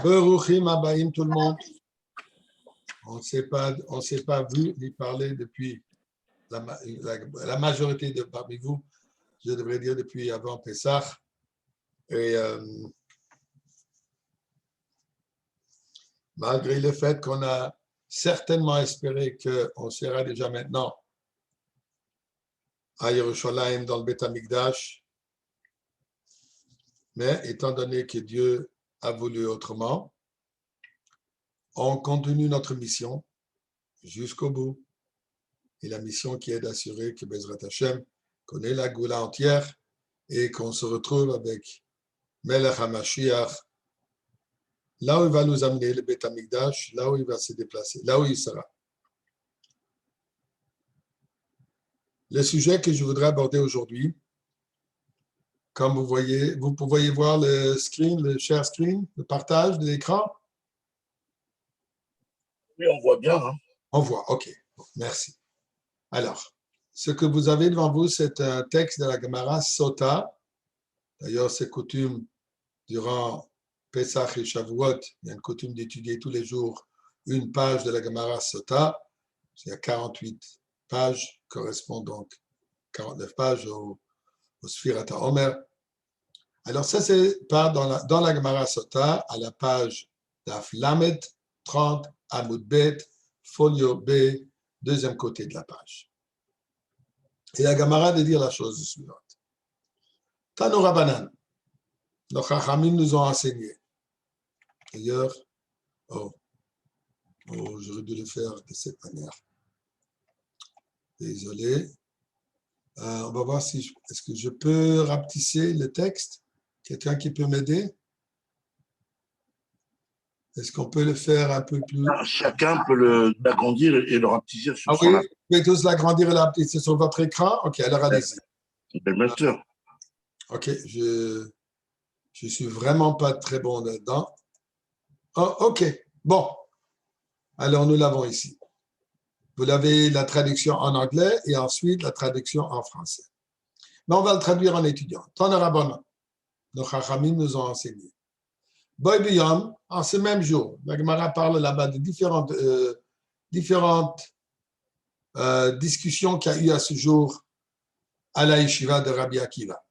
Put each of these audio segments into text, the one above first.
Beruchim Abaim, tout le monde. On ne s'est pas vu ni parlé depuis la majorité de parmi vous, je devrais dire depuis avant Pessah. Et malgré le fait qu'on a certainement espéré qu'on sera déjà maintenant à Yerushalayim dans le Beth Amikdash, mais étant donné que Dieu a voulu autrement, on continue notre mission jusqu'au bout. Et la mission qui est d'assurer que Bezrat Hashem connaît la Goula entière et qu'on se retrouve avec Melech HaMashiach, là où il va nous amener, le Beth Amikdash, là où il va se déplacer, là où il sera. Le sujet que je voudrais aborder aujourd'hui, comme vous voyez, vous pouvez voir le screen, le share screen, le partage de l'écran. Oui, on voit bien. Hein. On voit, OK. Merci. Alors, ce que vous avez devant vous, c'est un texte de la Gemara Sota. D'ailleurs, c'est coutume durant Pesach et Shavuot, il y a une coutume d'étudier tous les jours une page de la Gemara Sota. Il y a 48 pages, correspond donc 49 pages au Sfirat HaOmer. Alors ça, c'est dans la Gemara Sota, à la page Daf Lamed 30, Amud Bet, folio B, deuxième côté de la page. Et la Gemara de dire la chose suivante. Tano Rabbanan, nos Chachamim nous ont enseigné. D'ailleurs, j'aurais dû le faire de cette manière. Désolé. On va voir si est-ce que je peux rapetisser le texte. Quelqu'un qui peut m'aider? Est-ce qu'on peut le faire un peu plus? Chacun peut l'agrandir et le rapetisser sur son oui, vous pouvez tous l'agrandir et l'rapetisser sur votre écran? OK, alors allez-y. Bien sûr. OK, je suis vraiment pas très bon là-dedans. Oh, OK, bon. Alors, nous l'avons ici. Vous avez la traduction en anglais et ensuite la traduction en français. Mais on va le traduire en étudiant. Tanarabana, nos Chachamim nous ont enseigné. Boy Biyam, en ce même jour, la Gemara parle là-bas de différentes discussions qu'il y a eu à ce jour à la yeshiva de Rabbi Akiva.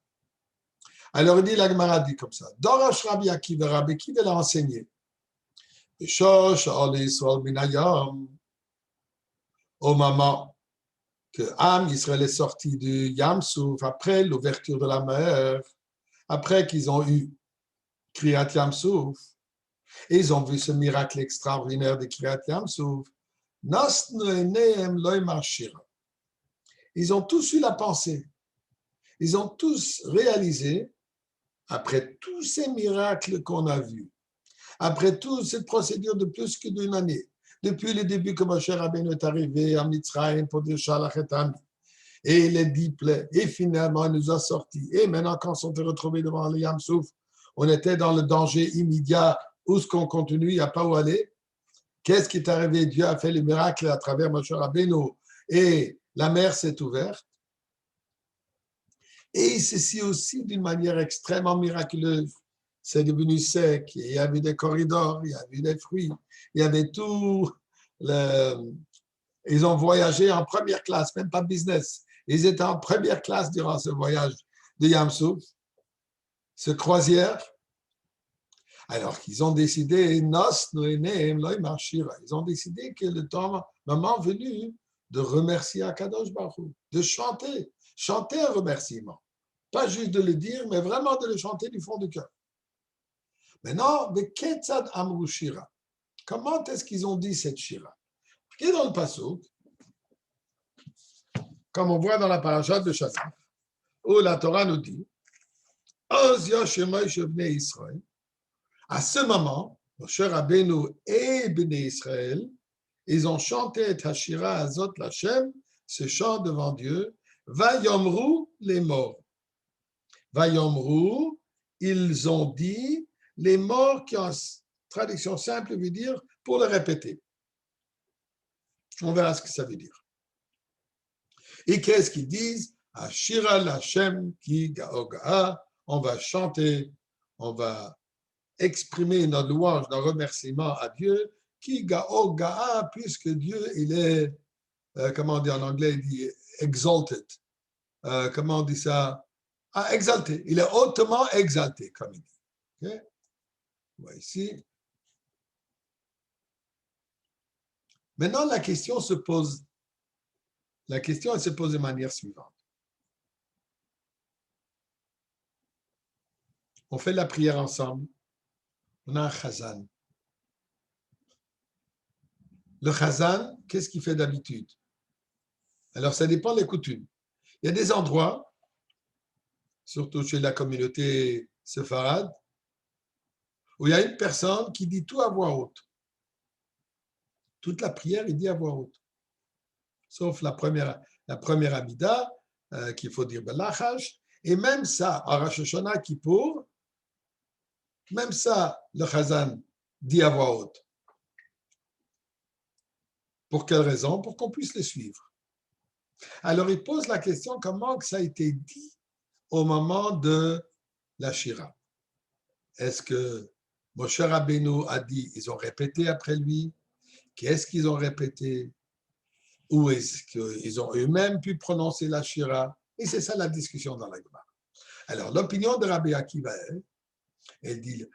Alors, il dit, la Gemara dit comme ça. Dorash Rabbi Akiva l'a enseigné. Shosh al Yisrael minayam, au moment que Am Israël est sorti du Yam Souf, après l'ouverture de la mer, après qu'ils ont eu Kriyat Yam Souf, et ils ont vu ce miracle extraordinaire de Kriyat Yam Souf. Ils ont tous eu la pensée. Ils ont tous réalisé, après tous ces miracles qu'on a vus, après toute cette procédure de plus que d'une année, depuis le début que Moshe Rabbeinu est arrivé à Mitzrayim pour dire Shalach et Ami, et les 10 plaies, et finalement il nous a sortis. Et maintenant, quand on s'est retrouvés devant le Yam Souf, on était dans le danger immédiat. Où est-ce qu'on continue? Il n'y a pas où aller. Qu'est-ce qui est arrivé? Dieu a fait le miracle à travers Moshe Rabbeinu et la mer s'est ouverte. Et ceci aussi d'une manière extrêmement miraculeuse. C'est devenu sec, il y avait des corridors, il y avait des fruits, il y avait tout. Ils ont voyagé en première classe, même pas business. Ils étaient en première classe durant ce voyage de Yam Souf, ce croisière. Alors qu'ils ont décidé, ils ont décidé que le moment venu de remercier Akadosh Baruch Hu, de chanter un remerciement. Pas juste de le dire, mais vraiment de le chanter du fond du cœur. Maintenant, Ketzad Amru Shira. Comment est-ce qu'ils ont dit cette Shira? Qui est dans le Passouk, comme on voit dans la parashat de Shalach, où la Torah nous dit, Oz Yoshemay Shevnei Israël. À ce moment, Moshe Rabbeinu et Bnei Israël, ils ont chanté Hashira Azot Lachem, ce chant devant Dieu, Vayomru les morts. Vayomru, ils ont dit, les morts qui en traduction simple veut dire pour le répéter. On verra ce que ça veut dire. Et qu'est-ce qu'ils disent? Hashira Lachem ki gaogaa, on va chanter, on va exprimer notre louange, notre remerciement à Dieu, qui ga'o ga'a, puisque Dieu, il est, comment on dit en anglais, il dit exalted. Comment on dit ça? Ah, exalté. Il est hautement exalté, comme il dit. Okay? Ouais, ici. Maintenant, la question se pose. La question, elle se pose de manière suivante. On fait la prière ensemble. On a un chazan. Le chazan, qu'est-ce qu'il fait d'habitude? Alors, ça dépend des coutumes. Il y a des endroits, surtout chez la communauté séfarade, où il y a une personne qui dit tout à voix haute. Toute la prière, il dit à voix haute. Sauf la première Amida, qu'il faut dire Belachash. Et même ça, à Rosh Hashanah Kippour, même ça, le chazan dit à voix haute. Pour quelle raison? Pour qu'on puisse les suivre. Alors, il pose la question comment ça a été dit au moment de la Shira. Est-ce que Moshe Rabbeinu a dit, ils ont répété après lui? Qu'est-ce qu'ils ont répété? Ou est-ce qu'ils ont eux-mêmes pu prononcer la Shira? Et c'est ça la discussion dans la Gemara. Alors, l'opinion de Rabbi Akiva, elle dit,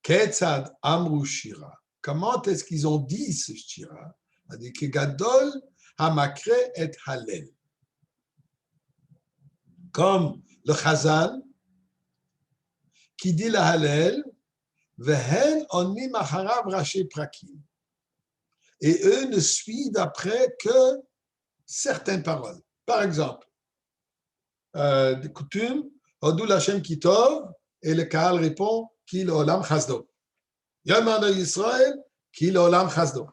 Ketzad Amru Shira. Comment est-ce qu'ils ont dit ce Shira? Elle dit que Gadol Hamakre et Halel. Comme le Chazan qui dit la Halel, Vehen onim acharav rashi prakim. Et eux ne suivent après que certaines paroles. Par exemple, de coutume, Hodou Lachem Kitov, et le Kaal répond, Ki l'olam chazdo. Yomana Yisrael, Ki l'olam chazdo.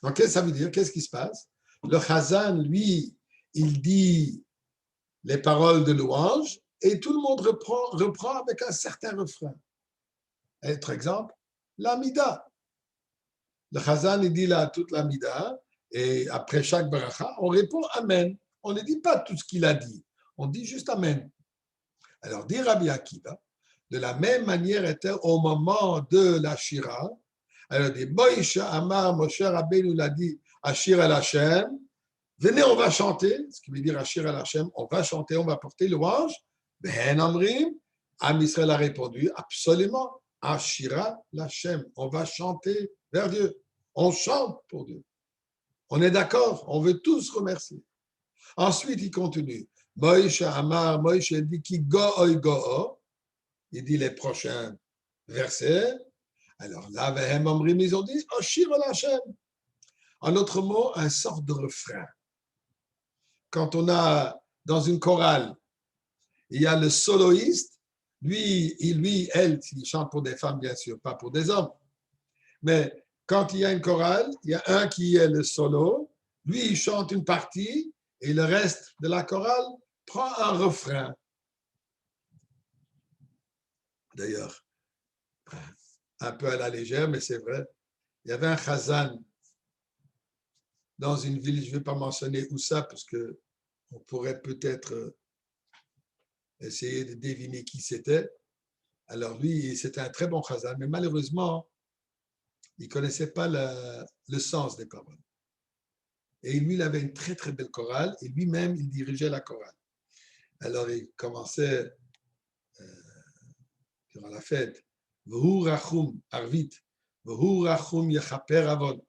Donc, qu'est-ce que ça veut dire? Qu'est-ce qui se passe? Le Chazan, lui, il dit les paroles de louange et tout le monde reprend avec un certain refrain. Autre exemple, l'Amida. Le Chazan, il dit là toute l'Amida et après chaque bracha, on répond Amen. On ne dit pas tout ce qu'il a dit, on dit juste Amen. Alors, dit Rabbi Akiva, de la même manière était au moment de la Shira. Alors, dit Moïse Amar, Moshe Rabbeinu l'a dit, Ashir al Hashem. Venez, on va chanter, ce qui veut dire Ashir al Hashem, on va chanter, on va porter louange. Ben Amrim, Am Israël a répondu, absolument, Ashira l'Hashem, on va chanter vers Dieu. On chante pour Dieu. On est d'accord, on veut tous remercier. Ensuite, il continue. Moïse Amar, Moïse dit qui go'oi go'o, il dit les prochains versets. Alors là, Vehem Amrim, ils ont dit Ashir al Hashem. En autre mot, un sort de refrain. Quand on a dans une chorale, il y a le soloiste, lui, elle, il chante pour des femmes, bien sûr, pas pour des hommes. Mais quand il y a une chorale, il y a un qui est le solo, lui, il chante une partie et le reste de la chorale prend un refrain. D'ailleurs, un peu à la légère, mais c'est vrai, il y avait un chazan dans une ville, je ne vais pas mentionner où ça, parce qu'on pourrait peut-être essayer de deviner qui c'était. Alors lui, c'était un très bon chazan, mais malheureusement, il ne connaissait pas le sens des paroles. Et lui, il avait une très très belle chorale, et lui-même, il dirigeait la chorale. Alors il commençait durant la fête, V'hu rachum, arvit, V'hu rachum yechaper avon,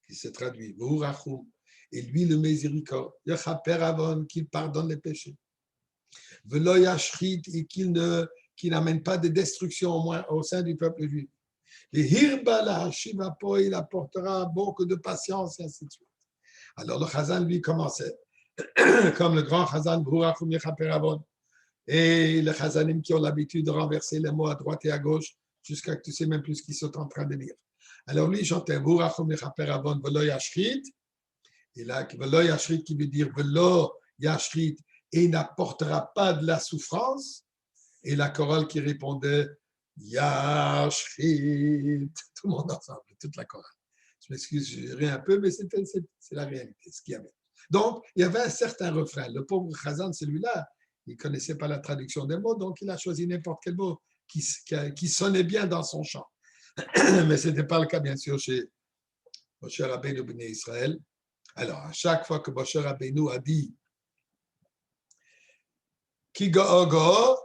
qui se traduit, V'hu rachum, et lui le miséricorde, yechaper avon, qu'il pardonne les péchés. V'lo yashchit, et qu'il n'amène pas de destruction au sein du peuple juif. Et Hirbala, Shivapo, il apportera beaucoup de patience, et ainsi de suite. Alors le Chazan, lui, commençait, comme le grand Chazan, B'hurachum Yechaper Avon, et les Chazanim qui ont l'habitude de renverser les mots à droite et à gauche, jusqu'à que tu ne sais même plus ce qu'ils sont en train de lire. Alors lui, il chantait B'hurachum Yechaper Avon, V'lo Yashrit, et là, V'lo Yashrit qui veut dire V'lo Yashrit, et il n'apportera pas de la souffrance, et la chorale qui répondait Yashrit, tout le monde ensemble, toute la chorale. Je m'excuse, je ris un peu, mais c'est la réalité, ce qu'il y avait. Donc, il y avait un certain refrain. Le pauvre Chazan, celui-là, il ne connaissait pas la traduction des mots, donc il a choisi n'importe quel mot. qui sonnait bien dans son chant. Mais ce n'était pas le cas, bien sûr, chez Moshe Rabbeinu Bnei Israël. Alors, à chaque fois que Moshe Rabbeinu a dit Ki go'o,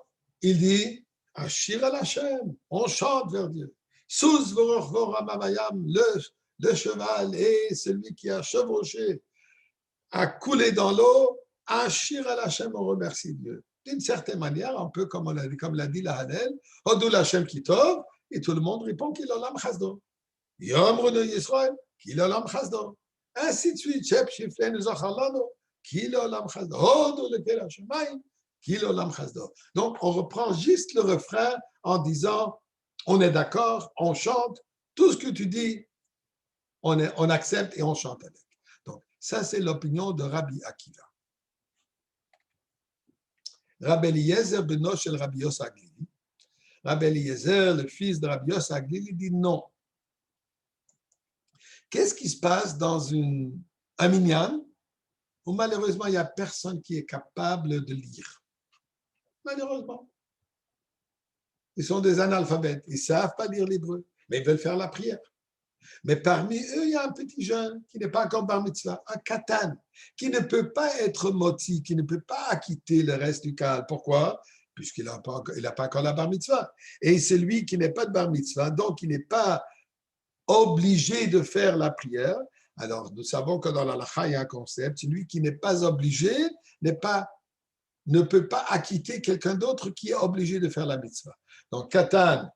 il dit Ashir al Hashem, on chante vers Dieu. Sous Vorochvoramayam, le cheval et celui qui a chevauché a coulé dans l'eau. Ashir al Hashem, on remercie Dieu. D'une certaine manière, un peu comme l'a dit la Hanel, Hodou Hashem Kitov, et tout le monde répond qu'il olam chasdo. Yom Renu Yisrael, qu'il olam chasdo. Ainsi de suite, Shep Shiflen Zachalano, qu'il olam chasdo. Hodou lekel Hashemayim, qu'il olam chasdo. Donc, on reprend juste le refrain en disant on est d'accord, on chante, tout ce que tu dis, on accepte et on chante avec. Donc, ça, c'est l'opinion de Rabbi Akiva. Rabbi Eliezer beno shel Rabbi Yossi Aglili. Rabbi Eliezer, le fils de Rabbi Yossi Aglili, dit non. Qu'est-ce qui se passe dans un minyan où malheureusement il n'y a personne qui est capable de lire? Malheureusement. Ils sont des analphabètes, ils ne savent pas lire l'hébreu, mais ils veulent faire la prière. Mais parmi eux, il y a un petit jeune qui n'est pas encore bar mitzvah, un katan, qui ne peut pas être moti, qui ne peut pas acquitter le reste du kahal. Pourquoi? Puisqu'il n'a pas encore la bar mitzvah. Et c'est lui qui n'est pas de bar mitzvah, donc il n'est pas obligé de faire la prière. Alors, nous savons que dans la halakha, il y a un concept, celui qui n'est pas obligé ne peut pas acquitter quelqu'un d'autre qui est obligé de faire la mitzvah. Donc, katan,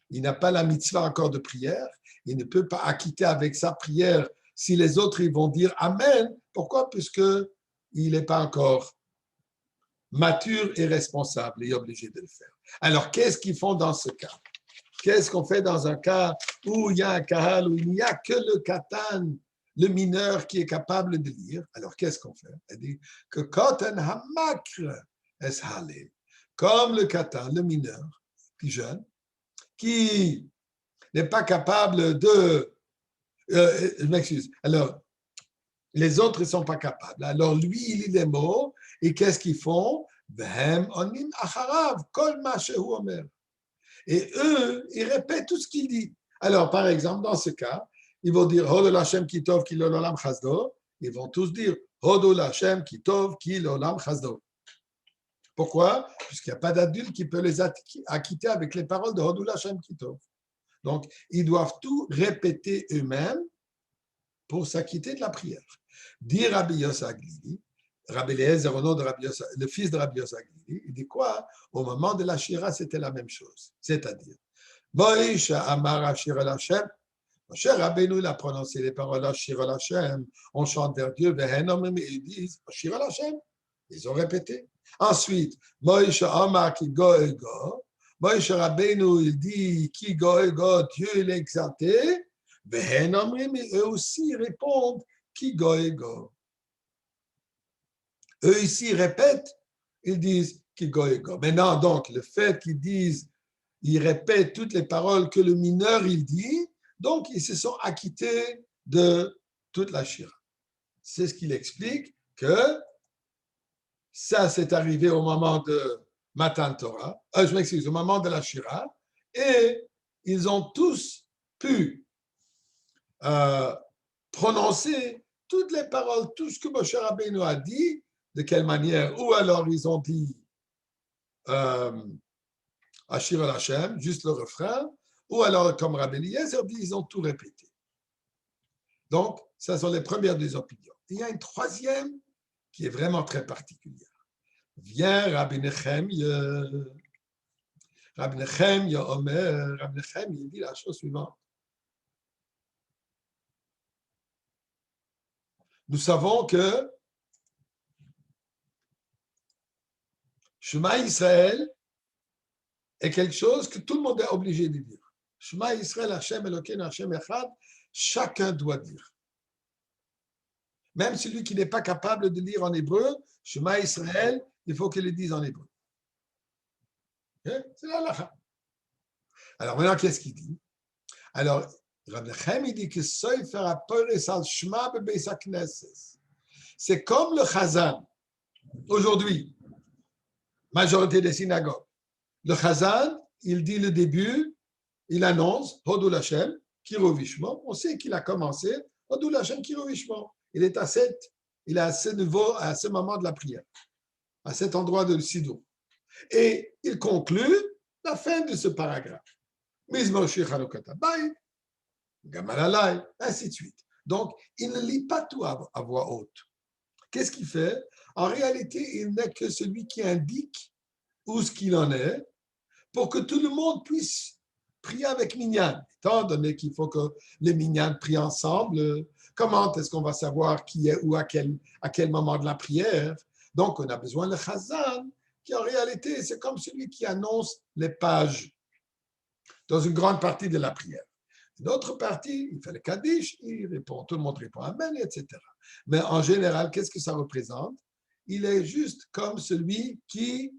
il n'a pas la mitzvah encore de prière, il ne peut pas acquitter avec sa prière si les autres ils vont dire Amen. Pourquoi? Puisqu'il n'est pas encore mature et responsable et obligé de le faire. Alors, qu'est-ce qu'ils font dans ce cas? Qu'est-ce qu'on fait dans un cas où il y a un kahal, où il n'y a que le katan, le mineur qui est capable de lire? Alors, qu'est-ce qu'on fait? Elle dit que katan hamakr es halel, comme le katan, le mineur, plus jeune, qui n'est pas capable de... je m'excuse. Alors, les autres ne sont pas capables. Alors, lui, il lit les mots, et qu'est-ce qu'ils font? Et eux, ils répètent tout ce qu'il dit. Alors, par exemple, dans ce cas, ils vont dire Hodol Hashem Kitov Ki L'Olam Chasdo. Ils vont tous dire Hodol Hashem Kitov Ki L'Olam Chasdo. Pourquoi? Puisqu'il n'y a pas d'adulte qui peut les acquitter avec les paroles de Hodol Hashem Kitov. Donc, ils doivent tout répéter eux-mêmes pour s'acquitter de la prière. Dit Rabbi Yossi Aglili, Rabbi Eliezer, au nom de Rabbi Yossi, le fils de Rabbi Yossi Aglili, il dit quoi? Au moment de la Shira, c'était la même chose. C'est-à-dire, Moïse Amar Shira Hashem, Moshe Rabbeinu, il a prononcé les paroles Shira Hashem, on chante vers Dieu, ils disent Shira Hashem. Ils ont répété. Ensuite, Moïse Amar Ki Go Ego, Moïse Rabbeinu, il dit Ki Go Ego, Dieu il est exalté, mais eux aussi répondent Ki Go Ego. Eux ici répètent, ils disent Ki Go Ego. Maintenant, donc, le fait qu'ils disent, ils répètent toutes les paroles que le mineur il dit, donc ils se sont acquittés de toute la Shira. C'est ce qu'il explique que ça c'est arrivé au moment de Matan Torah, je m'excuse, au moment de la Shira, et ils ont tous pu prononcer toutes les paroles, tout ce que Moshe Rabbeinu a dit, de quelle manière, ou alors ils ont dit Ashir al-Hashem, juste le refrain, ou alors comme Rabbi Eliezer dit, ils ont tout répété. Donc, ça sont les premières deux opinions. Il y a une troisième qui est vraiment très particulière. Vient Rabbi Nechemia, Omer, Rabbi Nechemia, il dit la chose suivante. Nous savons que Shema Israël est quelque chose que tout le monde est obligé de dire. Shema Israël, Hashem Elokeinu, Hashem Echad, chacun doit dire. Même celui qui n'est pas capable de lire en hébreu, Shema Israël, il faut qu'il le dise en hébreu. C'est la halakha. Alors maintenant, qu'est-ce qu'il dit? Alors, Rabbi Chaim, il dit que Sofer HaPores al Shema bebeis haknesses. C'est comme le Chazan. Aujourd'hui, majorité des synagogues. Le Chazan, il dit le début, il annonce Hodul Hashem, Kirovishmo. On sait qu'il a commencé Hodul Hashem, Kirovishmo. Il est à ce niveau, à ce moment de la prière, à cet endroit de Sidour. Et il conclut la fin de ce paragraphe. Mizmor Shir Chanukata Bayit, Gamalalai, ainsi de suite. Donc, il ne lit pas tout à voix haute. Qu'est-ce qu'il fait? En réalité, il n'est que celui qui indique où ce qu'il en est pour que tout le monde puisse prier avec Minyan. Étant donné qu'il faut que les Minyan prient ensemble, comment est-ce qu'on va savoir qui est où à quel moment de la prière? Donc, on a besoin de Chazan, qui en réalité, c'est comme celui qui annonce les pages dans une grande partie de la prière. Une autre partie, il fait le Kaddish, il répond, tout le monde répond Amen, etc. Mais en général, qu'est-ce que ça représente? Il est juste comme celui qui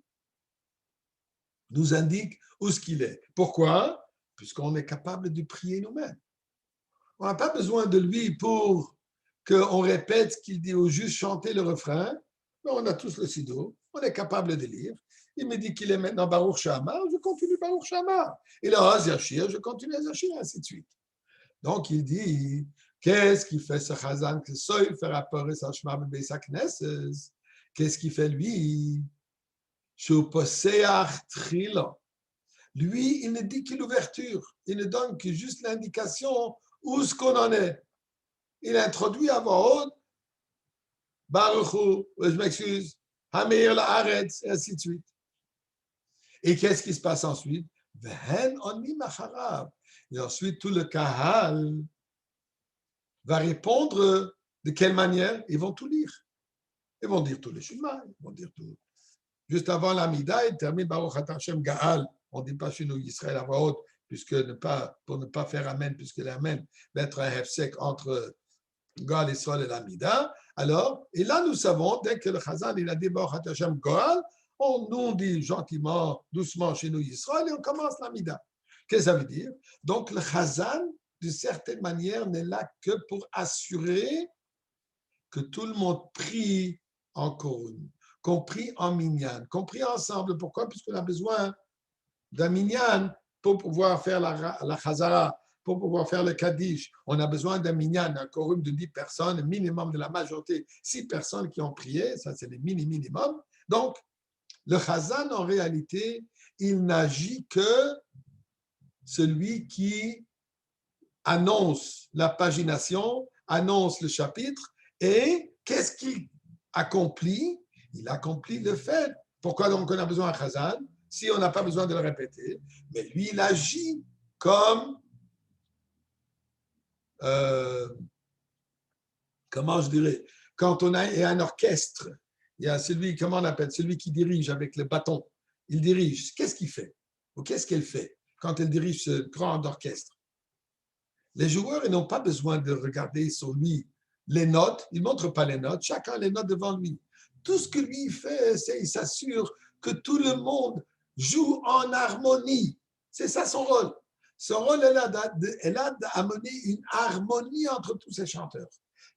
nous indique où ce qu'il est. Pourquoi? Puisqu'on est capable de prier nous-mêmes. On n'a pas besoin de lui pour qu'on répète ce qu'il dit ou juste chanter le refrain. Mais on a tous le sido, on est capable de lire. Il me dit qu'il est maintenant Baruch Shama, je continue Baruch Shama. Il est Az Yashir, je continue Az Yashir, ainsi de suite. Donc il dit, qu'est-ce qui fait ce Chazan que ça, il fait rapporter sa Shema B'Beis HaKnesses? Qu'est-ce qui fait lui? Lui, il ne dit que l'ouverture. Il ne donne que juste l'indication où ce qu'on en est. Il introduit à voix haute Baruch Hu, je m'excuse, Hamir La'aretz, et ainsi de suite. Et qu'est-ce qui se passe ensuite? Et ensuite, tout le Kahal va répondre de quelle manière? Ils vont tout lire. Ils vont dire tout le Shema, ils vont dire tout. Juste avant l'Amida, il termine Baruch Atah Hashem Gaal. On ne dit pas chez nous Israël à voix haute, pour ne pas faire Amen, puisque l'Amen va être un hefsek entre Gaal, Israël et l'Amida. Alors, et là, nous savons, dès que le Chazan, il a dit Baruch Atah Hashem Gaal, on nous dit gentiment, doucement chez nous Israël, et on commence l'Amida. Qu'est-ce que ça veut dire? Donc, le Chazan, d'une certaine manière, n'est là que pour assurer que tout le monde prie en Korun, qu'on prie en minyan, qu'on prie ensemble. Pourquoi? Puisqu'on a besoin d'un minyan pour pouvoir faire la chazara, pour pouvoir faire le kaddish. On a besoin d'un minyan, un quorum de 10 personnes, minimum de la majorité, 6 personnes qui ont prié, ça c'est le minimum. Donc, le chazan, en réalité, il n'agit que celui qui annonce la pagination, annonce le chapitre, et qu'est-ce qu'il accomplit? Il accomplit le fait. Pourquoi donc on a besoin d'un chazan si on n'a pas besoin de le répéter? Mais lui, il agit comme, comment je dirais, quand on a un orchestre, il y a celui, comment on appelle, celui qui dirige avec le bâton. Il dirige. Qu'est-ce qu'il fait? Ou qu'est-ce qu'elle fait quand elle dirige ce grand orchestre? Les joueurs, ils n'ont pas besoin de regarder sur lui les notes. Il ne montre pas les notes. Chacun a les notes devant lui. Tout ce que lui fait, c'est qu'il s'assure que tout le monde joue en harmonie. C'est ça son rôle. Son rôle est là d'amener une harmonie entre tous ces chanteurs.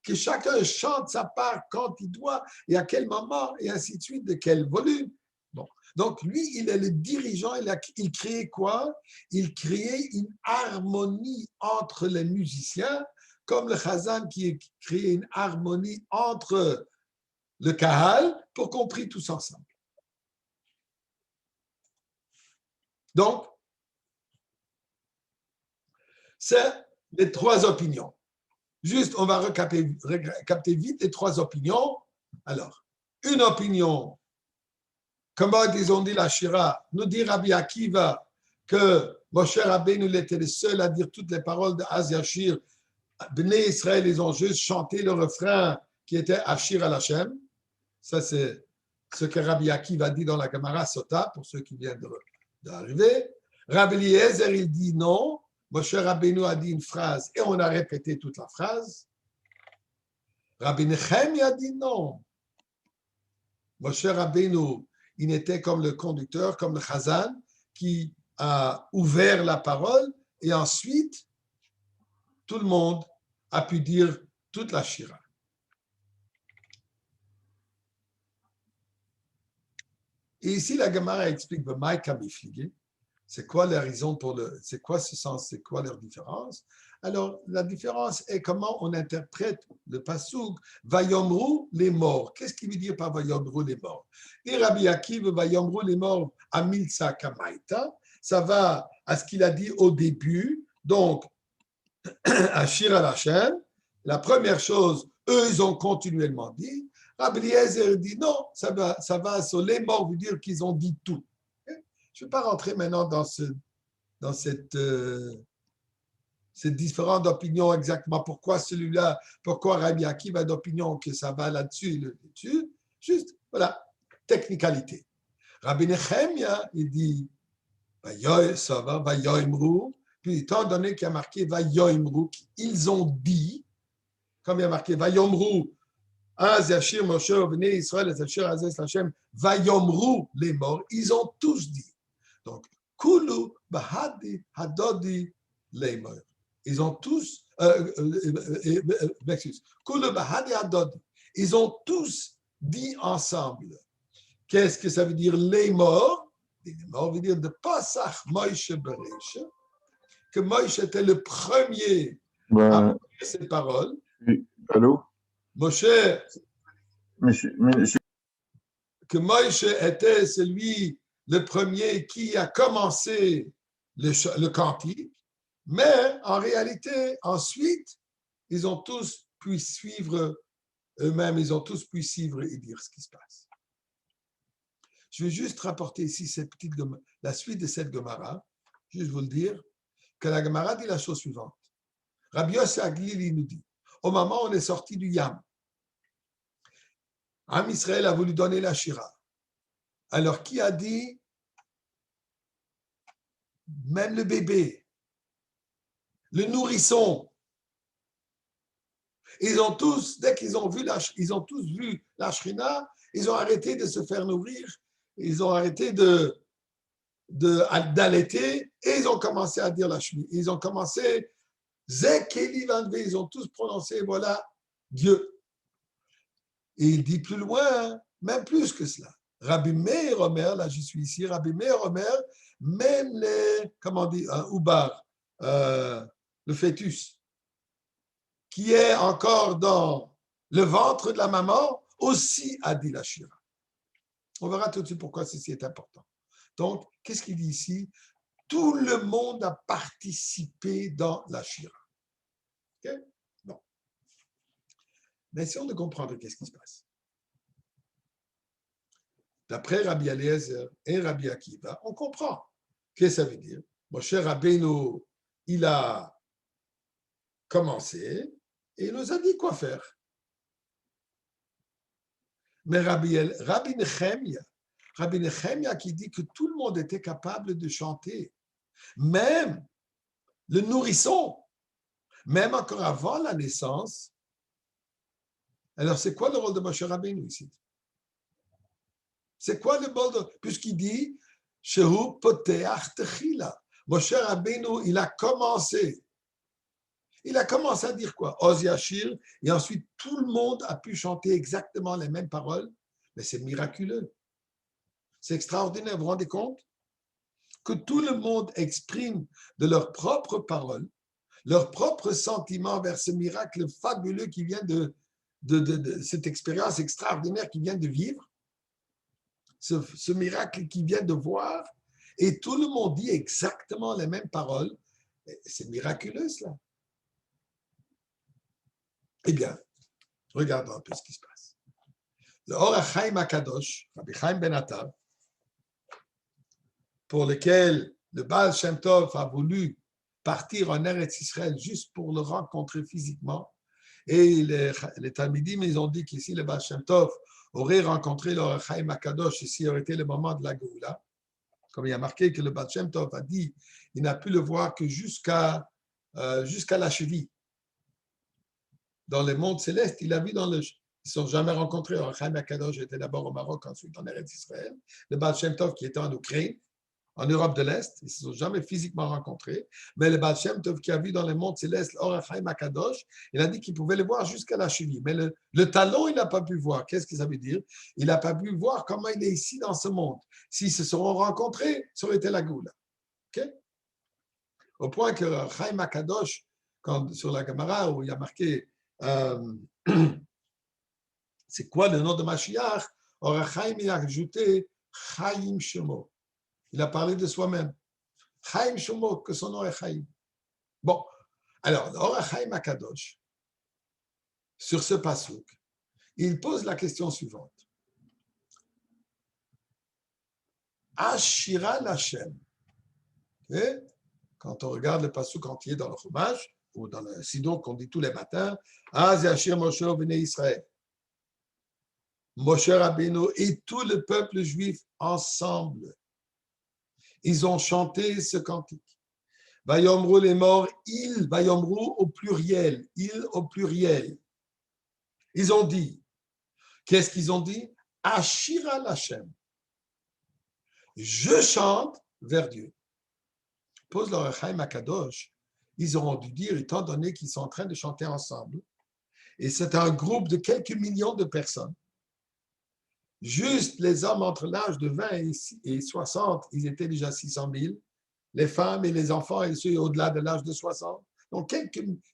Que chacun chante sa part quand il doit et à quel moment et ainsi de suite, de quel volume. Bon. Donc, lui, il est le dirigeant, il crée quoi? Il crée une harmonie entre les musiciens, comme le Chazan qui crée une harmonie entre le Kahal pour qu'on prie tous ensemble. Donc, c'est les 3 opinions. Juste, on va recapter vite les 3 opinions. Alors, une opinion, comment ils ont dit la Shira, nous dit Rabbi Akiva que Moshe Rabbeinu était le seul à dire toutes les paroles de Az Yashir. Bnei Israël, ils ont juste chanté le refrain qui était Ashir al Hashem. Ça, c'est ce que Rabbi Akiva dit dans la Gemara Sota, pour ceux qui viennent d'arriver. Rabbi Eliezer, il dit non. Moshe Rabbeinu a dit une phrase et on a répété toute la phrase. Rabbi Nechem a dit non. Moshe Rabbeinu, il était comme le conducteur, comme le Chazan, qui a ouvert la parole et ensuite, tout le monde a pu dire toute la Shira. Et ici, la Gemara explique, C'est quoi la raison pour c'est quoi ce sens, c'est quoi leur différence? Alors, la différence est comment on interprète le pasouk Vayomru les morts. Qu'est-ce qu'il veut dire par Vayomru les morts? Et Rabbi Akiva, Vayomru les morts, Amilsa Kamaita, ça va à ce qu'il a dit au début. Donc, à Shir al-Hashem, la première chose, eux, ils ont continuellement dit. Rabbi Eliezer dit non, ça va sur les morts, veut dire qu'ils ont dit tout. Je ne vais pas rentrer maintenant dans cette différente opinion exactement. Pourquoi celui-là, pourquoi Rabbi Akiva a d'opinion que ça va là-dessus et là-dessus. Juste, voilà, technicalité. Rabbi Nechemia, il dit, ça va, Vayoimru. Puis, étant donné qu'il y a marqué Vayoimru, ils ont dit, comme il y a marqué Vayomru, Az Yashir Moshe Bnei Israël, Yashir Azez Hashem, Vayomru les morts, ils ont tous dit. Donc, Kulu Bahadi Hadodi Leimer. Ils ont tous, Kulu Bahadi Hadodi. Ils ont tous dit ensemble. Qu'est-ce que ça veut dire Leimer? Leimer veut dire de Pasach Moshe Beresh, que Moshe était le premier à dire ces paroles. Allô? Moshe, Monsieur, que Moshe était le premier qui a commencé le cantique, mais en réalité, ensuite, ils ont tous pu suivre eux-mêmes, ils ont tous pu suivre et dire ce qui se passe. Je vais juste rapporter ici la suite de cette Gemara, juste vous le dire, que la Gemara dit la chose suivante. Rabbi Yossi Aglili nous dit, au moment où on est sorti du Yam, Am Israël a voulu donner la Shira. Alors, qui a dit, même le bébé, le nourrisson, ils ont tous, dès qu'ils ont vu ils ont tous vu la Shrina, ils ont arrêté de se faire nourrir, ils ont arrêté d'allaiter et ils ont commencé à dire la Shrina. Ils ont commencé, Zekeli Vanve, ils ont tous prononcé, voilà, Dieu. Et il dit plus loin, même plus que cela. Rabbi Meir Omer, là je suis ici, Rabbi Meir Omer, même comment on dit, Oubar, le fœtus, qui est encore dans le ventre de la maman, aussi a dit la Shira. On verra tout de suite pourquoi ceci est important. Donc, qu'est-ce qu'il dit ici? Tout le monde a participé dans la Shira. OK? Bon. Mais essayons de comprendre qu'est-ce qui se passe. D'après Rabbi Eliezer et Rabbi Akiva, on comprend. Qu'est-ce que ça veut dire? Moshe Rabbeinu, il a commencé et il nous a dit quoi faire. Mais Rabbi Nechemia qui dit que tout le monde était capable de chanter, même le nourrisson, même encore avant la naissance. Alors, c'est quoi le rôle de Moshe Rabbeinu ici? C'est quoi le rôle puisqu'il dit Shehu Poteach Techila. Moshe Rabbeinu, il a commencé. Il a commencé à dire quoi? Oz Yashir, et ensuite tout le monde a pu chanter exactement les mêmes paroles, mais c'est miraculeux. C'est extraordinaire, vous vous rendez compte? Que tout le monde exprime de leurs propres paroles, leurs propres sentiments vers ce miracle fabuleux qui vient de cette expérience extraordinaire qui vient de vivre, ce miracle qui vient de voir, et tout le monde dit exactement les mêmes paroles. C'est miraculeux, cela. Eh bien, regardons un peu ce qui se passe. Le Or HaChaim HaKadosh, Rabbi Chaim Ben Attar, pour lequel le Baal Shem Tov a voulu partir en Eretz Israël juste pour le rencontrer physiquement, et les Talmidim, ils ont dit qu'ici, le Baal Shem Tov aurait rencontré le Or HaChaim HaKadosh, ici aurait été le moment de la Géoula, comme il y a marqué que le Baal Shem Tov a dit, il n'a pu le voir que jusqu'à la cheville. Dans les mondes célestes, il a vu ils ne sont jamais rencontrés. Alors, Chaim HaKadosh était d'abord au Maroc, ensuite en Eretz Israël. Le Baal Shem Tov qui était en Ukraine, en Europe de l'Est, ils ne se sont jamais physiquement rencontrés. Mais le Baal Shem Tov qui a vu dans les mondes célestes l'Or Chaim HaKadosh, il a dit qu'il pouvait le voir jusqu'à la cheville. Mais le talon, il n'a pas pu voir. Qu'est-ce que ça veut dire? Il n'a pas pu voir comment il est ici dans ce monde. S'ils se seront rencontrés, ça aurait été la Goula. OK? Au point que Chaim Akadosh, sur la Gemara, où il y a marqué c'est quoi le nom de Mashiach, Or Chaim il a ajouté Chaim Shemo. Il a parlé de soi-même. Chaim Shemo, que son nom est Chaim. Bon, alors, Or Chaim Akadosh, sur ce pasuk, il pose la question suivante. Ashira Lashem. Okay? Quand on regarde le pasuk entier dans le Chumash, ou dans le Sidon qu'on dit tous les matins, Az Yashir Moshe Bnei Israël. Moshe Rabbeinu et tout le peuple juif ensemble, ils ont chanté ce cantique. Vayomru les morts, ils, Vayomru au pluriel, ils au pluriel. Ils ont dit, qu'est-ce qu'ils ont dit? Ashira Lashem. Je chante vers Dieu. Pose leur Chaim Akadosh, ils auront dû dire, étant donné qu'ils sont en train de chanter ensemble, et c'est un groupe de quelques millions de personnes, juste les hommes entre l'âge de 20 et 60, ils étaient déjà 600 000, les femmes et les enfants et ceux au-delà de l'âge de 60, donc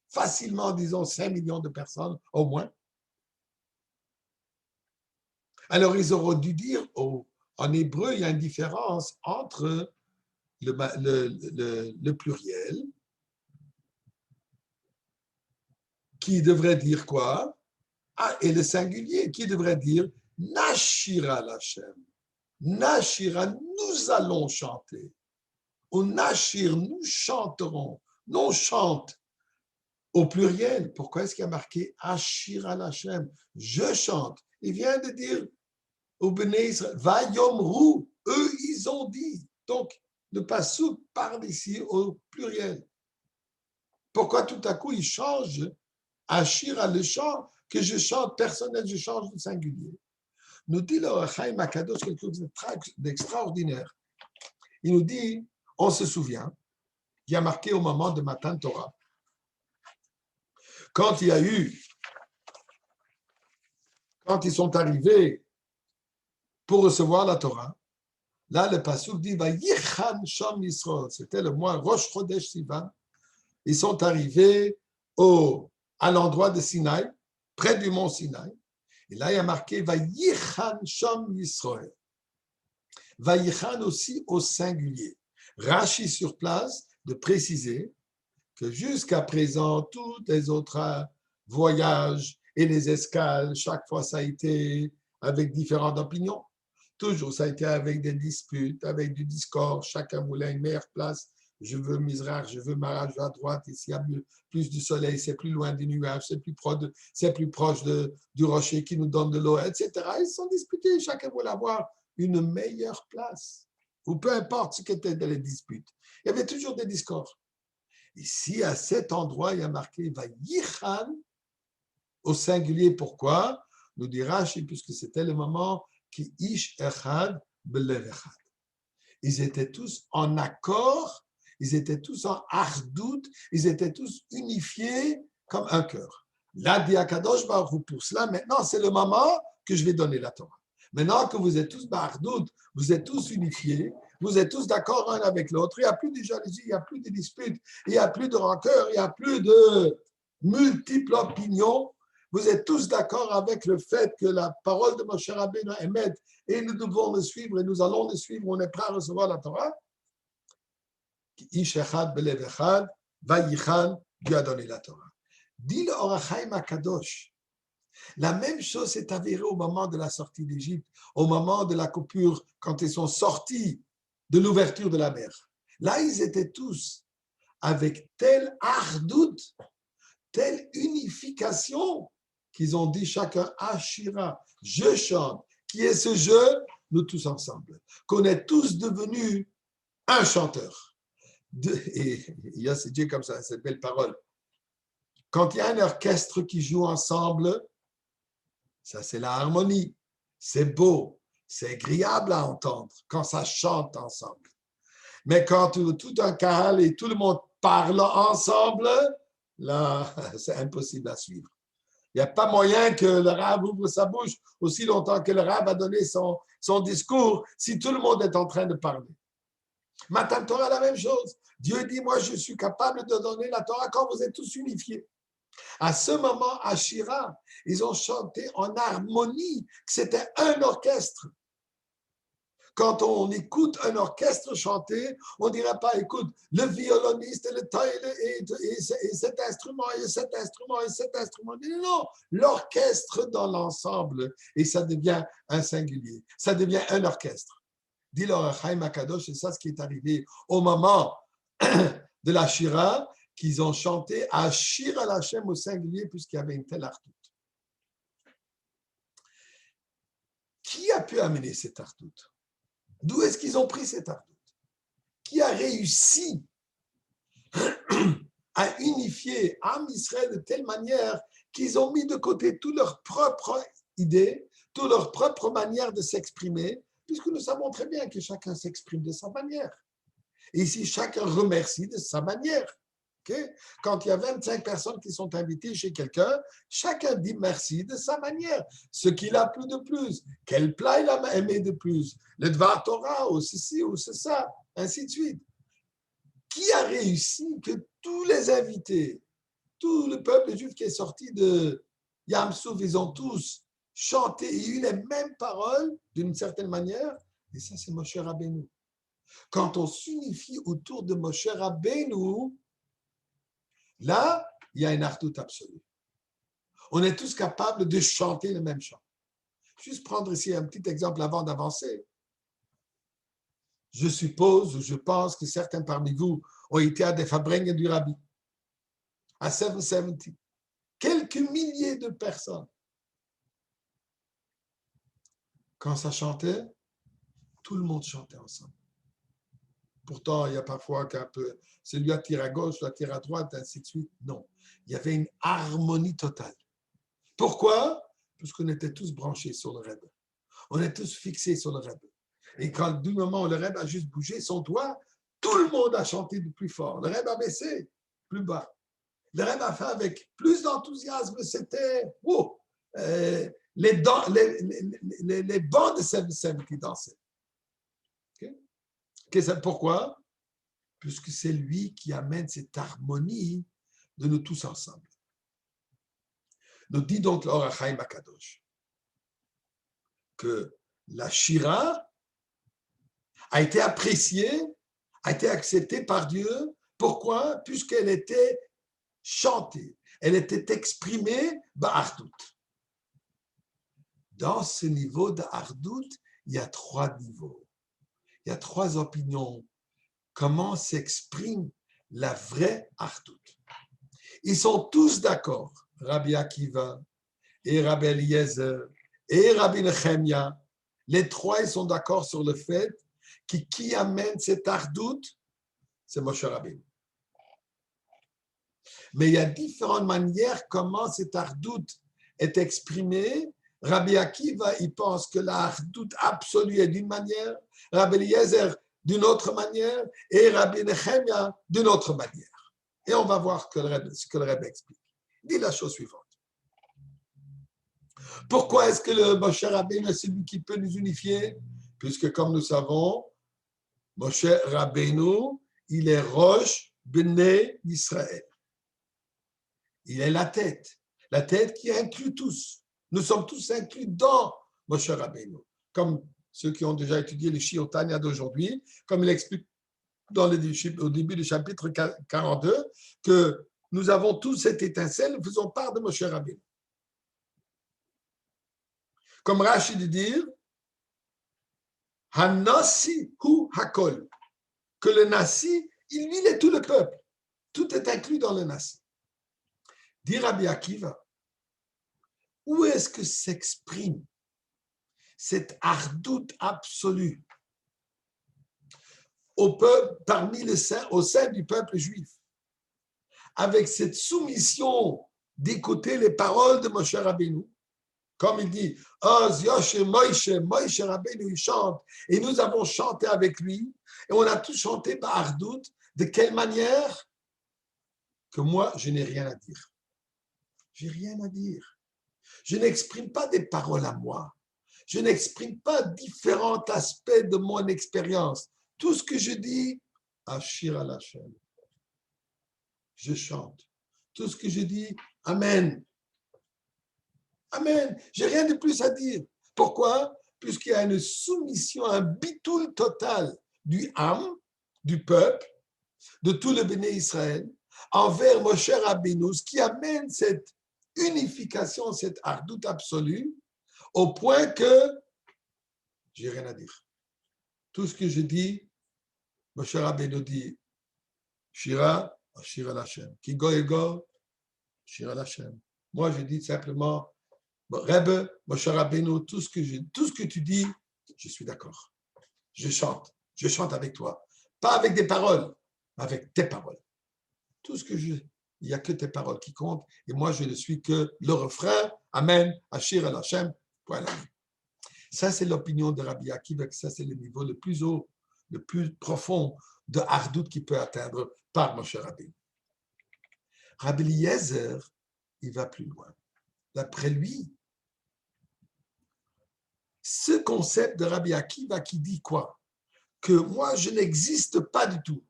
facilement, disons, 5 millions de personnes au moins. Alors, ils auront dû dire, en hébreu, il y a une différence entre le pluriel, qui devrait dire quoi? Et le singulier, qui devrait dire Nashira Lashem. Nashira, nous allons chanter. Au Nashir, nous chanterons. Non, chante. Au pluriel, pourquoi est-ce qu'il y a marqué Ashira Lashem? Je chante. Il vient de dire au Bnei Israël, Vayomru, eux, ils ont dit. Donc, le pasuk parle ici au pluriel. Pourquoi tout à coup il change Ashira, le chant que je chante personnel, je change de singulier? Nous dit le Chaim Akadosh quelque chose d'extraordinaire. Il nous dit, on se souvient, il y a marqué au moment de Matan Torah, quand ils sont arrivés pour recevoir la Torah, là le pasuk dit Vayichan Sham Yisrael, c'était le mois Rosh Chodesh Sivan. Ils sont arrivés à l'endroit de Sinaï, près du mont Sinaï. Et là, il y a marqué Vayichan Sham Yisrael. Vayichan aussi au singulier. Rashi sur place de préciser que jusqu'à présent, tous les autres voyages et les escales, chaque fois ça a été avec différentes opinions. Toujours ça a été avec des disputes, avec du discord, chacun voulait une meilleure place. Je veux Mizrach, je veux Maraj à droite, et s'il y a plus du soleil, c'est plus loin des nuages, c'est plus proche du rocher qui nous donne de l'eau, etc. Ils se sont disputés, chacun voulait avoir une meilleure place. Ou peu importe ce qu'étaient les disputes. Il y avait toujours des discords. Ici, à cet endroit, il y a marqué Vayichan au singulier. Pourquoi? Nous dit Rashi, puisque c'était le moment qui Ish Echad Belev Echad. Ils étaient tous en accord, ils étaient tous en ardout, ils étaient tous unifiés comme un cœur. Là, dit Akadosh Baruch Hu, pour cela, maintenant, c'est le moment que je vais donner la Torah. Maintenant que vous êtes tous bardout, vous êtes tous unifiés, vous êtes tous d'accord un avec l'autre, il n'y a plus de jalousie, il n'y a plus de disputes, il n'y a plus de rancœur, il n'y a plus de multiples opinions. Vous êtes tous d'accord avec le fait que la parole de Moshe Rabbeinu est Emet et nous devons le suivre et nous allons le suivre, on est prêt à recevoir la Torah. Ish echad belev echad, Vayichan, Dieu a donné la Torah. Dit le Or HaChaim HaKadosh. La même chose s'est avérée au moment de la sortie d'Égypte, au moment de la coupure, quand ils sont sortis de l'ouverture de la mer. Là, ils étaient tous avec telle ardout, telle unification, qu'ils ont dit chacun Ashira, je chante, qui est ce jeu, nous tous ensemble, qu'on est tous devenus un chanteur. Et il y a ces dieux comme ça, cette belle parole. Quand il y a un orchestre qui joue ensemble, ça c'est la harmonie, c'est beau, c'est agréable à entendre quand ça chante ensemble. Mais quand tout un chahal et tout le monde parle ensemble, là, c'est impossible à suivre. Il n'y a pas moyen que le rabbin ouvre sa bouche aussi longtemps que le rabbin a donné son discours si tout le monde est en train de parler. Matan Torah, la même chose. Dieu dit, moi, je suis capable de donner la Torah quand vous êtes tous unifiés. À ce moment, à Shira, ils ont chanté en harmonie, que c'était un orchestre. Quand on écoute un orchestre chanter, on ne dirait pas, écoute, le violoniste et cet instrument, et cet instrument, et cet instrument. Non, l'orchestre dans l'ensemble, et ça devient un singulier, ça devient un orchestre. Dit leur Chaim Akadosh, c'est ça ce qui est arrivé au moment de la Shira, qu'ils ont chanté à Shira l'Hachem au singulier, puisqu'il y avait une telle artout. Qui a pu amener cette artout? D'où est-ce qu'ils ont pris cette artout? Qui a réussi à unifier Am Israël de telle manière qu'ils ont mis de côté toutes leurs propres idées, toutes leurs propres manières de s'exprimer, puisque nous savons très bien que chacun s'exprime de sa manière. Et ici, chacun remercie de sa manière. Okay? Quand il y a 25 personnes qui sont invitées chez quelqu'un, chacun dit merci de sa manière. Ce qu'il a plu de plus, quel plat il a aimé de plus, le Dvar Torah, ou ceci, ou c'est ça, ainsi de suite. Qui a réussi que tous les invités, tout le peuple juif qui est sorti de Yam Souf, ils ont tous chanté et eu les mêmes paroles d'une certaine manière, et ça c'est Moshe Rabbeinu. Quand on s'unifie autour de Moshe Rabbeinu, là, il y a une artout absolue. On est tous capables de chanter le même chant. Juste prendre ici un petit exemple avant d'avancer. Je suppose ou je pense que certains parmi vous ont été à des Fabrengen du Rabbi, à 770. Quelques milliers de personnes. Quand ça chantait, tout le monde chantait ensemble. Pourtant, il y a parfois qu'un peu, celui attire à gauche, l'autre attire à droite, ainsi de suite. Non, il y avait une harmonie totale. Pourquoi? Parce qu'on était tous branchés sur le Rebbe. On est tous fixés sur le Rebbe. Et quand du moment où le Rebbe a juste bougé son doigt, tout le monde a chanté de plus fort. Le Rebbe a baissé plus bas. Le Rebbe a fait avec plus d'enthousiasme. C'était les bancs de Sev qui dansaient. Pourquoi? Puisque c'est lui qui amène cette harmonie de nous tous ensemble. Nous dit donc l'Or HaChaim Akadosh que la Shira a été appréciée, a été acceptée par Dieu. Pourquoi? Puisqu'elle était chantée, elle était exprimée ba'ardout. Dans ce niveau d'ardout, il y a 3 niveaux. Il y a 3 opinions. Comment s'exprime la vraie ardout? Ils sont tous d'accord. Rabbi Akiva et Rabbi Eliezer et Rabbi Nechemia, les 3 ils sont d'accord sur le fait que qui amène cette ardout, c'est Moshe Rabbeinu. Mais il y a différentes manières comment cette ardout est exprimée. Rabbi Akiva, il pense que la ardout absolue est d'une manière, Rabbi Eliezer d'une autre manière et Rabbi Nechemia d'une autre manière. Et on va voir ce que le Rebbe explique. Il dit la chose suivante. Pourquoi est-ce que le Moshe Rabbeinu est celui qui peut nous unifier? Puisque comme nous savons, Moshe Rabbeinu, il est Rosh Bnei Israël. Il est la tête qui inclut tous. Nous sommes tous inclus dans Moshe Rabbeinu. Comme ceux qui ont déjà étudié le Shiur Tanya d'aujourd'hui, comme il explique au début du chapitre 42, que nous avons tous cette étincelle, nous faisons part de Moshe Rabbeinu. Comme Rashi dit dire, Hanasi hu hakol, que le Nasi, il est tout le peuple. Tout est inclus dans le Nasi. Dit Rabbi Akiva, où est-ce que s'exprime cette ardoute absolue au sein du peuple juif, avec cette soumission d'écouter les paroles de Moshe Rabbeinu, comme il dit, Oz Yoshe Moshe Rabbeinu il chante, et nous avons chanté avec lui, et on a tous chanté par ardoute. De quelle manière? Que moi, je n'ai rien à dire. J'ai rien à dire. Je n'exprime pas des paroles à moi. Je n'exprime pas différents aspects de mon expérience. Tout ce que je dis, Ashir al Hashem. Je chante. Tout ce que je dis, Amen. Amen. J'ai rien de plus à dire. Pourquoi? Puisqu'il y a une soumission, un bitoul total du âme, du peuple, de tout le béné Israël, envers Moshe Rabbeinu, ce qui amène cette unification, cette ardoute absolue, au point que j'ai rien à dire. Tout ce que je dis, Moshe Rabbeinu dit, Shira, Shira Hashem. Kigo ego, Shira Hashem. Moi, je dis simplement, Rebbe, Moshe Rabbeinu, tout ce que tu dis, je suis d'accord. Je chante avec toi. Pas avec des paroles, mais avec tes paroles. Tout ce que il n'y a que tes paroles qui comptent, et moi, je ne suis que le refrain, Amen, Ashir el Hashem, point la ligne. Ça, c'est l'opinion de Rabbi Akiva, ça, c'est le niveau le plus haut, le plus profond de hardout qu'il peut atteindre par Moshe Rabbeinu. Rabbi Eliezer, il va plus loin. D'après lui, ce concept de Rabbi Akiva qui dit quoi? Que moi, je n'existe pas du tout.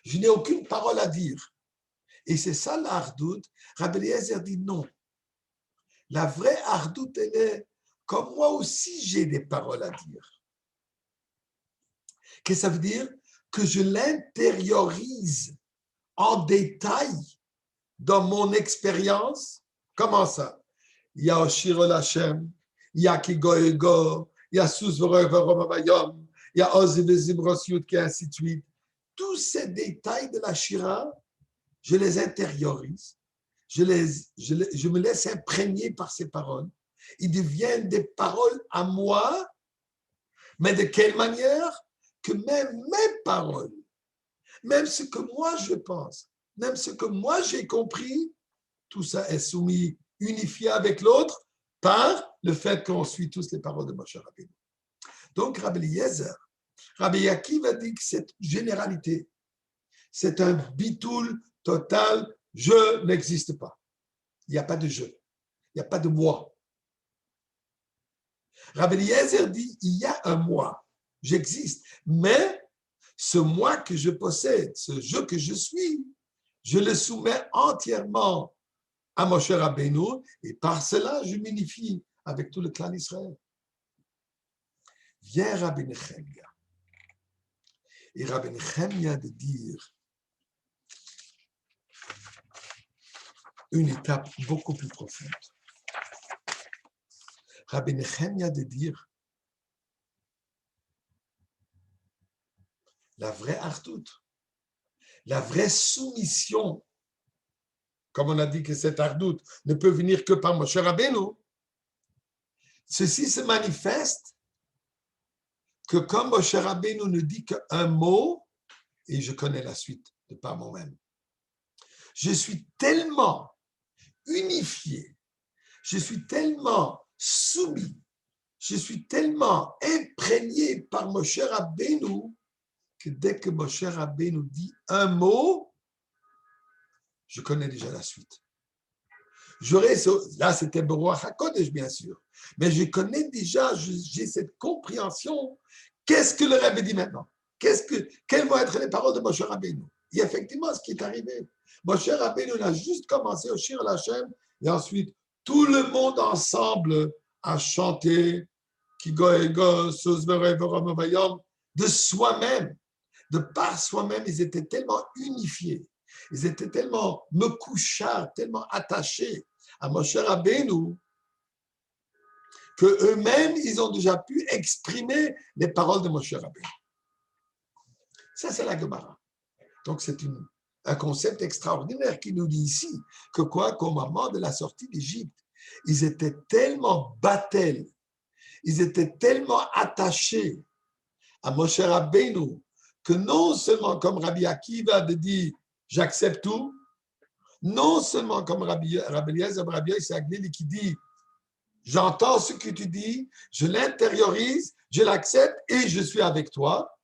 Je n'ai aucune parole à dire. Et c'est ça la hardout. Rabbi Eliezer dit non. La vraie hardout, elle est comme moi aussi, j'ai des paroles à dire. Qu'est-ce que ça veut dire? Que je l'intériorise en détail dans mon expérience. Comment ça? Il y a Oshir el Hashem, il y a Kigo Ego, il y a Sus V'Romayom, il y a Ozi V'Zimrosyut, et ainsi de suite. Tous ces détails de la Shira, je les intériorise, je me laisse imprégner par ces paroles. Ils deviennent des paroles à moi, mais de quelle manière? Que même mes paroles, même ce que moi je pense, même ce que moi j'ai compris, tout ça est soumis, unifié avec l'autre par le fait qu'on suit tous les paroles de Moshe Rabbeinu. Donc Rabbi Eliezer, Rabbi Akiva dit que cette généralité, c'est un bitoul total, je n'existe pas. Il n'y a pas de je, il n'y a pas de moi. Rabbi Eliezer dit, il y a un moi, j'existe, mais ce moi que je possède, ce je que je suis, je le soumets entièrement à Moshe Rabbeinu et par cela, je m'unifie avec tout le clan d'Israël. Vient Rabbi Nechemia. Et Rabbi Nechemia de dire une étape beaucoup plus profonde. Rabbi Nechemia de dire la vraie hardout, la vraie soumission, comme on a dit que cette hardout ne peut venir que par Moshe Rabbeinu, ceci se manifeste que comme Moshe Rabbeinu ne dit qu'un mot, et je connais la suite de par moi-même, je suis tellement unifié, je suis tellement soumis, je suis tellement imprégné par Moshe Rabbeinu que dès que Moshe Rabbeinu dit un mot, je connais déjà la suite. Là, c'était Beruach HaKodesh, bien sûr, mais je connais déjà, j'ai cette compréhension. Qu'est-ce que le Rebbe dit maintenant? Quelles vont être les paroles de Moshe Rabbeinu? Et effectivement, ce qui est arrivé. Moshe Rabbeinu a juste commencé au Shir Hashem, et ensuite, tout le monde ensemble a chanté Kigo Ego, Sus V'Romayom, de soi-même. De par soi-même, ils étaient tellement unifiés, ils étaient tellement mekouchards, tellement attachés à Moshe Rabbeinu, qu'eux-mêmes, ils ont déjà pu exprimer les paroles de Moshe Rabbeinu. Ça, c'est la Gemara. Donc, c'est un concept extraordinaire qui nous dit ici que qu'au moment de la sortie d'Égypte, ils étaient tellement battels, ils étaient tellement attachés à Moshe Rabbeinu que non seulement comme Rabbi Akiva de dire j'accepte tout, non seulement comme Rabbi Eliezer, Rabbi Yisraël qui dit j'entends ce que tu dis, je l'intériorise, je l'accepte et je suis avec toi.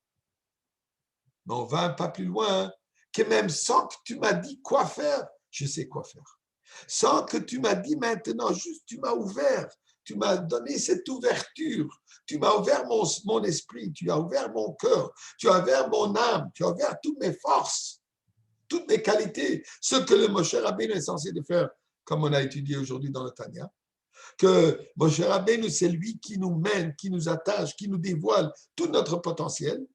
Mais on va un pas plus loin, que même sans que tu m'as dit quoi faire, je sais quoi faire. Sans que tu m'as dit maintenant, juste tu m'as ouvert, tu m'as donné cette ouverture, tu m'as ouvert mon esprit, tu as ouvert mon cœur, tu as ouvert mon âme, tu as ouvert toutes mes forces, toutes mes qualités, ce que le Moshe Rabbeinu est censé de faire, comme on a étudié aujourd'hui dans le Tanya, que Moshe Rabbeinu, c'est lui qui nous mène, qui nous attache, qui nous dévoile tout notre potentiel.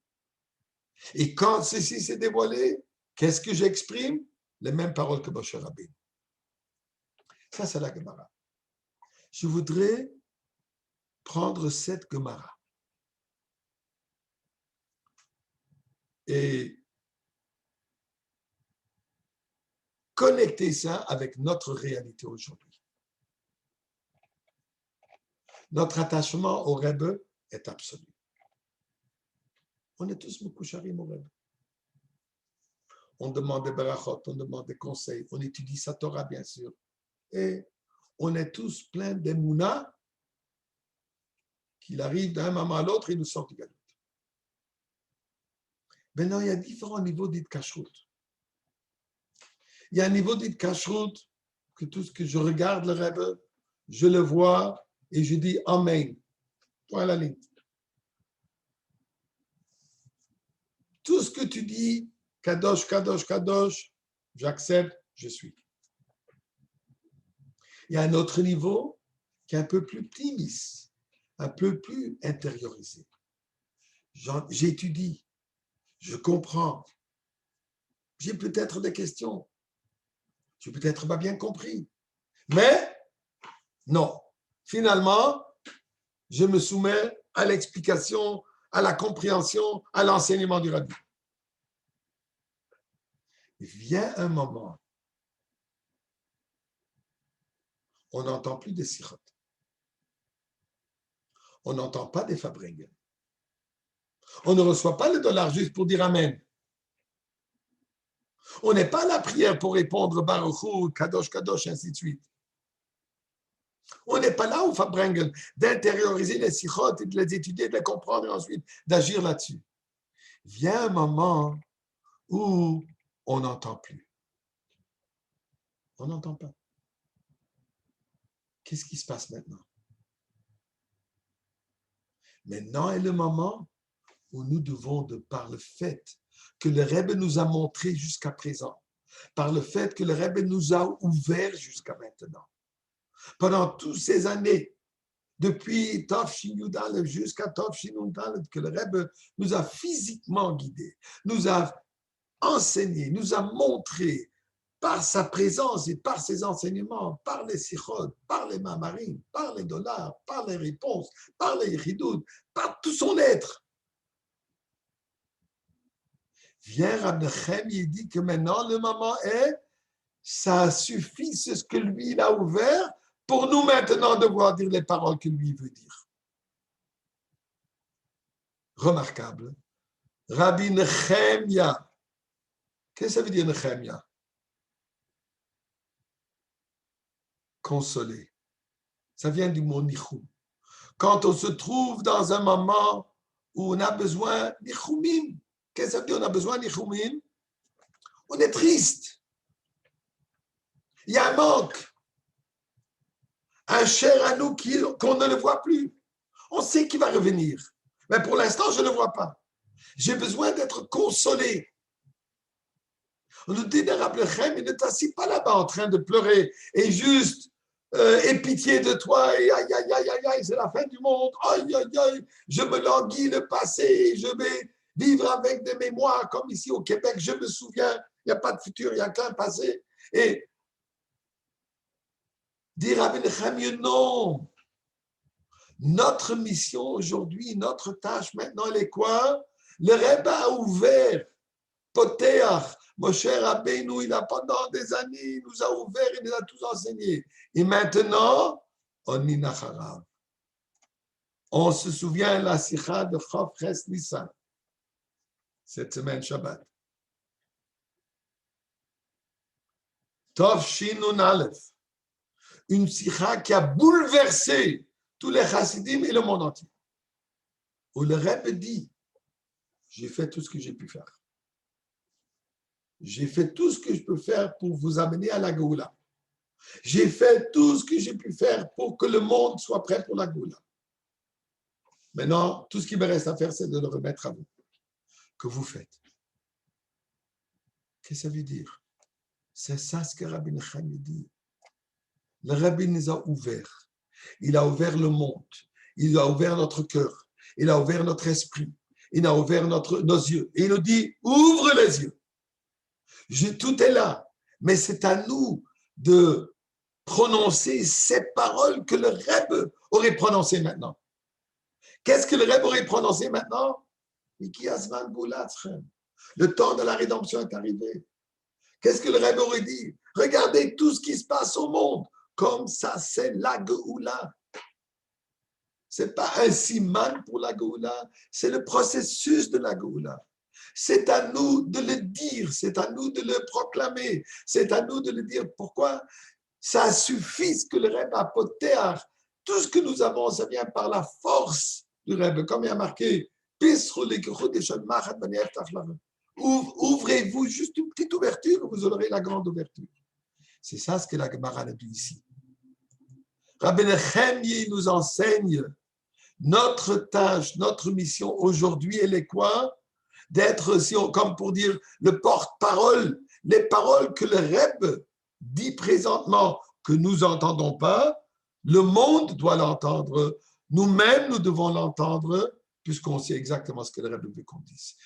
Et quand ceci s'est dévoilé, qu'est-ce que j'exprime? Les mêmes paroles que Moshe Rabbeinu. Ça, c'est la Gemara. Je voudrais prendre cette Gemara et connecter ça avec notre réalité aujourd'hui. Notre attachement au Rebbe est absolu. On est tous Mekoucharim au Rebbe. On demande des barachot, on demande des conseils, on étudie sa Torah, bien sûr. Et on est tous pleins d'émouna qu'il arrive d'un moment à l'autre et nous sort du galut. Maintenant, il y a différents niveaux d'Itkashrut. Il y a un niveau d'Itkashrut que tout ce que je regarde le Rebbe, je le vois et je dis Amen. Point à la ligne. Tout ce que tu dis, Kadosh, Kadosh, Kadosh, j'accepte, je suis. Il y a un autre niveau qui est un peu plus timide, un peu plus intériorisé. J'étudie, je comprends, j'ai peut-être des questions, je n'ai peut-être pas bien compris, mais non, finalement, je me soumets à l'explication, à la compréhension, à l'enseignement du Rabbi. Il vient un moment, on n'entend plus des sirotes. On n'entend pas des fabringues. On ne reçoit pas le dollar juste pour dire Amen. On n'est pas à la prière pour répondre Baruch Hu, Kadosh, Kadosh, ainsi de suite. On n'est pas là au fabringue d'intérioriser les sirotes et de les étudier, de les comprendre et ensuite d'agir là-dessus. Vient un moment où on n'entend plus. On n'entend pas. Qu'est-ce qui se passe maintenant? Maintenant est le moment où nous devons, par le fait que le Rebbe nous a montré jusqu'à présent, par le fait que le Rebbe nous a ouvert jusqu'à maintenant, pendant toutes ces années, depuis Tov Shin Yud Aleph jusqu'à Tov Shin Yud Aleph, que le Rebbe nous a physiquement guidés, nous a enseigné, nous a montré par sa présence et par ses enseignements, par les sichot, par les mamarim, par les dollars, par les réponses, par les yichidut, par tout son être. Vient Rabbi Nechem, il dit que maintenant le moment est, ça suffit, c'est ce que lui il a ouvert pour nous maintenant devoir dire les paroles que lui veut dire. Remarquable. Rabbi Nechemia. Qu'est-ce que ça veut dire Nechemia? Consoler. Ça vient du mot nichum. Quand on se trouve dans un moment où on a besoin nichumim, qu'est-ce que ça veut dire on a besoin nichumim? On est triste. Il y a un manque. Un cher à nous qu'on ne le voit plus. On sait qu'il va revenir. Mais pour l'instant, je ne le vois pas. J'ai besoin d'être consolé. On nous dit de Rabbi Nechem, il ne t'assis pas là-bas en train de pleurer et juste aie pitié de toi et aïe, aïe, aïe, aïe, aïe, c'est la fin du monde. Aïe, aïe, aïe, je me languis le passé, je vais vivre avec des mémoires comme ici au Québec. Je me souviens, il n'y a pas de futur, il n'y a qu'un passé. Et dit Rabbi Nechem, non. Notre mission aujourd'hui, notre tâche maintenant, elle est quoi? Le Rebbe a ouvert, Poteach, Moshe Rabbeinu, il a pendant des années, il nous a ouvert, il nous a tous enseigné. Et maintenant, on y nacharav. On se souvient de la sikha de Chof Ches Nissan, cette semaine Shabbat. Tov Shin Nun Aleph, une sikha qui a bouleversé tous les chassidim et le monde entier. Où le Rebbe dit, j'ai fait tout ce que j'ai pu faire. J'ai fait tout ce que je peux faire pour vous amener à la Géoula. J'ai fait tout ce que j'ai pu faire pour que le monde soit prêt pour la Goula. Maintenant, tout ce qui me reste à faire, c'est de le remettre à vous. Que vous faites. Qu'est-ce que ça veut dire? C'est ça ce que Rabbi Nachman dit. Le Rabbi nous a ouvert. Il a ouvert le monde. Il a ouvert notre cœur. Il a ouvert notre esprit. Il a ouvert nos yeux. Et il nous dit, ouvre les yeux. Tout est là. Mais c'est à nous de prononcer ces paroles que le Rebbe aurait prononcées maintenant. Qu'est-ce que le Rebbe aurait prononcé maintenant? Le temps de la rédemption est arrivé. Qu'est-ce que le Rebbe aurait dit? Regardez tout ce qui se passe au monde. Comme ça, c'est la Géoula. Ce n'est pas un siman pour la Géoula, c'est le processus de la Géoula. C'est à nous de le dire, c'est à nous de le proclamer, c'est à nous de le dire. Pourquoi? Ça suffit ce que le Rebbe a poté. Tout ce que nous avons, ça vient par la force du Rebbe. Comme il y a marqué, ouvrez-vous juste une petite ouverture, vous aurez la grande ouverture. C'est ça ce que la Gemara a dit ici. Rabbi Nechemia nous enseigne notre tâche, notre mission aujourd'hui, elle est quoi? D'être, comme pour dire, le porte-parole, les paroles que le Rebbe dit présentement, que nous n'entendons pas, le monde doit l'entendre, nous-mêmes nous devons l'entendre, puisqu'on sait exactement ce que le Rebbe veut qu'on dise.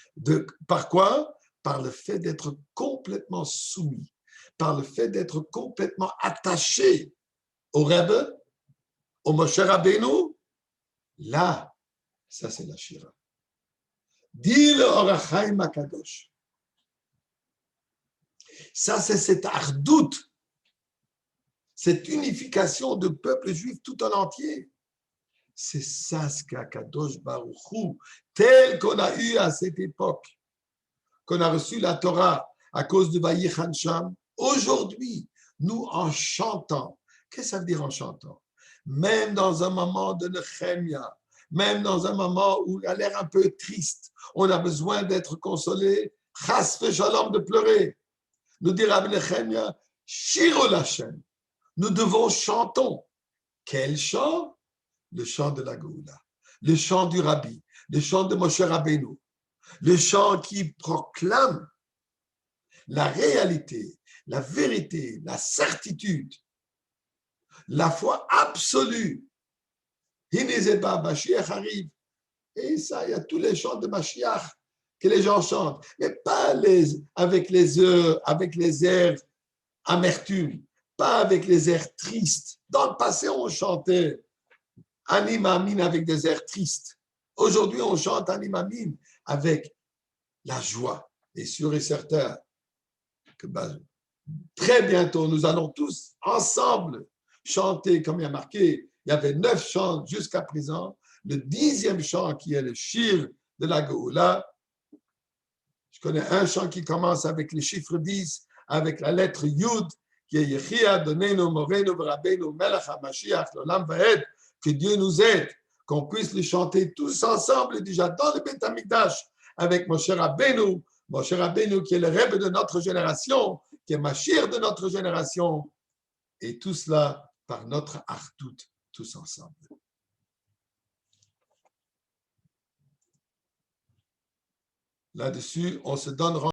Par quoi? Par le fait d'être complètement soumis, par le fait d'être complètement attaché au Rebbe, au Moshe Rabbeinu. Là, ça c'est la Shira. Dis le Orach Chaim Akadosh. Ça c'est cette ardoute, cette unification de peuple juif tout en entier. C'est ça ce qu'Akadosh Baruch Hu, tel qu'on a eu à cette époque, qu'on a reçu la Torah à cause de Vayichan Sham. Aujourd'hui, nous en chantant. Qu'est-ce que ça veut dire en chantant? Même dans un moment de Nechemia, même dans un moment où il a l'air un peu triste, on a besoin d'être consolé, chas v'shalom, de pleurer. Nous dit Rabbi Nechemia, Shiro Lashem. Nous devons chanter. Quel chant? Le chant de la Géoula, le chant du Rabbi, le chant de Moshe Rabbeinu, le chant qui proclame la réalité, la vérité, la certitude, la foi absolue. Hinezeba, Mashiach arrive. Et ça, il y a tous les chants de Mashiach que les gens chantent, mais pas avec les airs amertume, pas avec les airs tristes. Dans le passé, on chantait Anim Amin avec des airs tristes. Aujourd'hui, on chante Anim Amin avec la joie. Et sûr et certain que très bientôt, nous allons tous ensemble chanter, comme il y a marqué, il y avait 9 chants jusqu'à présent. Le 10e chant qui est le Shir de la Géoula. Je connais un chant qui commence avec les chiffres 10, avec la lettre Yud, qui est Yechia, Donenu, Morenu, Rabbeinu, Melech HaMashiach, l'Olam Vaed, que Dieu nous aide, qu'on puisse les chanter tous ensemble déjà dans le Beth Amikdash, avec Moshe Rabbeinu qui est le Rebbe de notre génération, qui est Mashiach de notre génération, et tout cela par notre Artout, tous ensemble. Là-dessus, on se donne